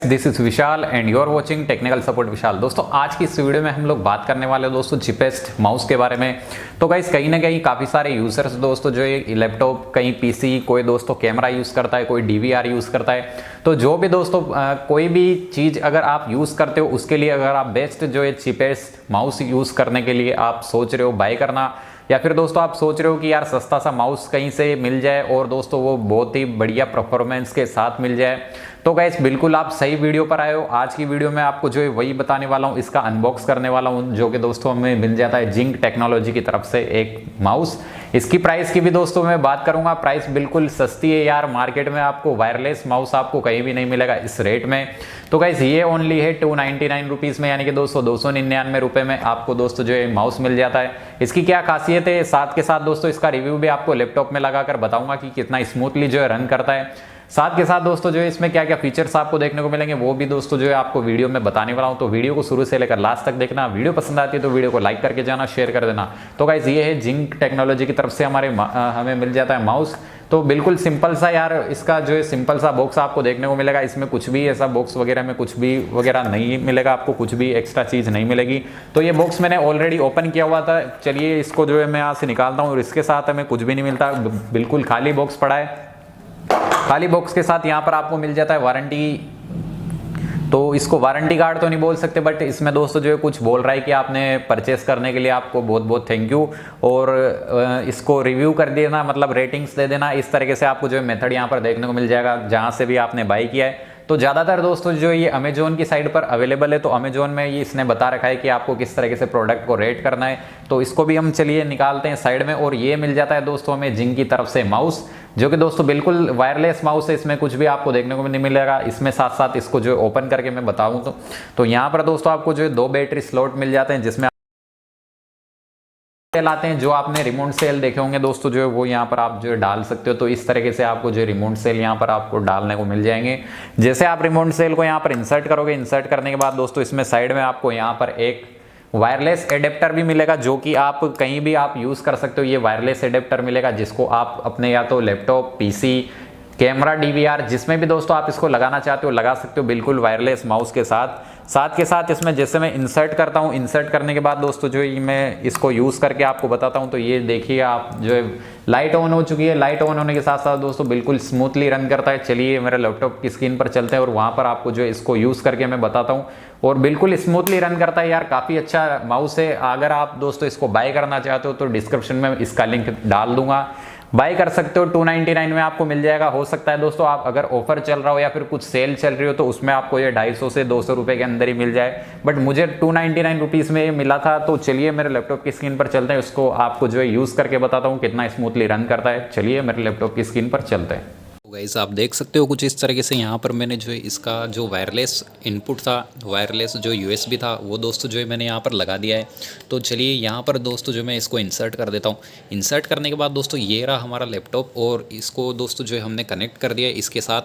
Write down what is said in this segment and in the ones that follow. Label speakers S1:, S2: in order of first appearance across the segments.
S1: This is Vishal and you are watching technical support Vishal. दोस्तों आज की इस वीडियो में हम लोग बात करने वाले हैं दोस्तों चीपेस्ट माउस के बारे में। तो गाइस कहीं ना कहीं काफ़ी सारे यूजर्स दोस्तों जो ये लैपटॉप, कहीं पीसी, कोई दोस्तों कैमरा यूज़ करता है, कोई डीवीआर यूज़ करता है। तो जो भी दोस्तों कोई भी चीज़ अगर आप यूज़ करते हो उसके लिए अगर आप बेस्ट जो है चीपेस्ट माउस यूज़ करने के लिए आप सोच रहे हो बाय करना, या फिर दोस्तों आप सोच रहे हो कि यार सस्ता सा माउस कहीं से मिल जाए और दोस्तों वो बहुत ही बढ़िया परफॉर्मेंस के साथ मिल जाए, तो गाइस बिल्कुल आप सही वीडियो पर आए हो। आज की वीडियो में आपको जो है वही बताने वाला हूँ, इसका अनबॉक्स करने वाला हूँ, जो कि दोस्तों हमें मिल जाता है जिंक टेक्नोलॉजी की तरफ से एक माउस। इसकी प्राइस की भी दोस्तों मैं बात करूंगा। प्राइस बिल्कुल सस्ती है यार, मार्केट में आपको वायरलेस माउस आपको कहीं भी नहीं मिलेगा इस रेट में। तो गाइस ये ओनली है 299 रुपीज़ में, यानी कि दोस्तों 299 रुपये में आपको दोस्तों जो है माउस मिल जाता है। इसकी क्या खासियत है, साथ के साथ दोस्तों इसका रिव्यू भी आपको लैपटॉप में लगाकर बताऊंगा कि कितना स्मूथली जो है रन करता है। साथ के साथ दोस्तों जो है इसमें क्या क्या फीचर्स आपको देखने को मिलेंगे वो भी दोस्तों जो है आपको वीडियो में बताने वाला हूं। तो वीडियो को शुरू से लेकर लास्ट तक देखना। वीडियो पसंद आती है तो वीडियो को लाइक करके जाना, शेयर कर देना। तो गाइस ये है जिंक टेक्नोलॉजी की तरफ से हमें मिल जाता है माउस। तो बिल्कुल सिंपल सा यार, इसका जो है सिंपल सा बॉक्स आपको देखने को मिलेगा। इसमें कुछ भी ऐसा बॉक्स वगैरह में कुछ भी वगैरह नहीं मिलेगा, आपको कुछ भी एक्स्ट्रा चीज़ नहीं मिलेगी। तो ये बॉक्स मैंने ऑलरेडी ओपन किया हुआ था। चलिए इसको जो है मैं यहाँ से निकालता हूँ और इसके साथ हमें कुछ भी नहीं मिलता, बिल्कुल खाली बॉक्स पड़ा है। खाली बॉक्स के साथ यहाँ पर आपको मिल जाता है वारंटी। तो इसको वारंटी कार्ड तो नहीं बोल सकते, बट इसमें दोस्तों जो है कुछ बोल रहा है कि आपने परचेस करने के लिए आपको बहुत बहुत थैंक यू, और इसको रिव्यू कर देना, मतलब रेटिंग्स दे देना। इस तरीके से आपको जो है मेथड यहाँ पर देखने को मिल जाएगा जहाँ से भी आपने बाई किया है। तो ज़्यादातर दोस्तों जो ये अमेजोन की साइड पर अवेलेबल है, तो अमेजोन में ये इसने बता रखा है कि आपको किस तरीके से प्रोडक्ट को रेट करना है। तो इसको भी हम चलिए निकालते हैं साइड में। और ये मिल जाता है दोस्तों हमें जिंक की तरफ से माउस, जो कि दोस्तों बिल्कुल वायरलेस माउस है। इसमें कुछ भी आपको देखने को नहीं मिलेगा। इसमें साथ साथ इसको जो ओपन करके मैं बताऊँ तो यहाँ पर दोस्तों आपको जो है 2 बैटरी स्लॉट मिल जाते हैं, जिसमें सेल आते हैं। जो आपने रिमोट सेल देखे होंगे दोस्तों जो है वो यहाँ पर आप जो है डाल सकते हो। तो इस तरीके से आपको जो रिमोट सेल यहाँ पर आपको डालने को मिल जाएंगे। जैसे आप रिमोट सेल को यहाँ पर इंसर्ट करोगे, इंसर्ट करने के बाद दोस्तों इसमें साइड में आपको यहाँ पर एक वायरलेस एडेप्टर भी मिलेगा, जो कि आप कहीं भी आप यूज़ कर सकते हो। ये वायरलेस एडेप्टर मिलेगा जिसको आप अपने या तो लैपटॉप, पीसी, कैमरा, डीवीआर, जिसमें भी दोस्तों आप इसको लगाना चाहते हो लगा सकते हो, बिल्कुल वायरलेस माउस के साथ। साथ के साथ इसमें जैसे मैं इंसर्ट करता हूँ, इंसर्ट करने के बाद दोस्तों जो है मैं इसको यूज़ करके आपको बताता हूँ। तो ये देखिए आप जो है लाइट ऑन हो चुकी है। लाइट ऑन होने के साथ साथ दोस्तों बिल्कुल स्मूथली रन करता है। चलिए मेरे लैपटॉप की स्क्रीन पर चलते हैं और वहाँ पर आपको जो है इसको यूज़ करके मैं बताता हूँ। और बिल्कुल स्मूथली रन करता है यार, काफ़ी अच्छा माउस है। अगर आप दोस्तों इसको बाय करना चाहते हो तो डिस्क्रिप्शन में इसका लिंक डाल दूंगा, बाय कर सकते हो। 299 में आपको मिल जाएगा। हो सकता है दोस्तों आप अगर ऑफर चल रहा हो या फिर कुछ सेल चल रही हो तो उसमें आपको ये 250 से 200 रुपये के अंदर ही मिल जाए, बट मुझे 299 रुपीज़ में ये मिला था। तो चलिए मेरे लैपटॉप की स्क्रीन पर चलते हैं, उसको आपको जो है यूज़ करके बताता हूँ कितना स्मूथली रन करता है। चलिए मेरे लैपटॉप की स्क्रीन पर चलते हैं।
S2: गाइस आप देख सकते हो कुछ इस तरीके से यहाँ पर मैंने जो है इसका जो वायरलेस इनपुट था, वायरलेस जो यूएसबी था वो दोस्तों जो है मैंने यहाँ पर लगा दिया है। तो चलिए यहाँ पर दोस्तों जो मैं इसको इंसर्ट कर देता हूँ। इंसर्ट करने के बाद दोस्तों ये रहा हमारा लैपटॉप, और इसको दोस्तों जो है हमने कनेक्ट कर दिया है इसके साथ।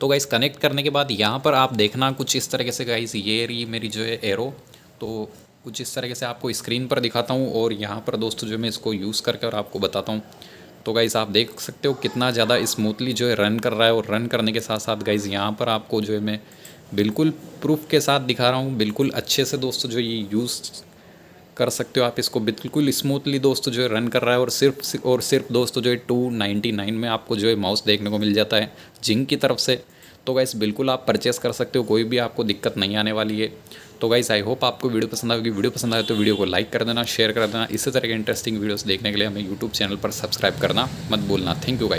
S2: तो गाइस कनेक्ट करने के बाद यहाँ पर आप देखना कुछ इस तरीके से गाइस, ये रही मेरी जो है एरो। तो कुछ इस तरीके से आपको स्क्रीन पर दिखाता हूँ और यहाँ पर दोस्तों जो मैं इसको यूज़ करके और आपको बताता हूँ। तो गाइज़ आप देख सकते हो कितना ज़्यादा स्मूथली जो है रन कर रहा है। और रन करने के साथ साथ गाइज़ यहाँ पर आपको जो है मैं बिल्कुल प्रूफ के साथ दिखा रहा हूँ, बिल्कुल अच्छे से दोस्तों जो ये यूज़ कर सकते हो आप इसको। बिल्कुल स्मूथली दोस्तों जो है रन कर रहा है। और सिर्फ दोस्तों जो है 299 में आपको जो है माउस देखने को मिल जाता है जिंक की तरफ से। तो गाइस बिल्कुल आप परचेस कर सकते हो, कोई भी आपको दिक्कत नहीं आने वाली है। तो गाइस आई होप आपको वीडियो पसंद आएगी। वीडियो पसंद आए तो वीडियो को लाइक कर देना, शेयर कर देना। इसी तरह के इंटरेस्टिंग वीडियोस देखने के लिए हमें यूट्यूब चैनल पर सब्सक्राइब करना मत भूलना। Thank you guys.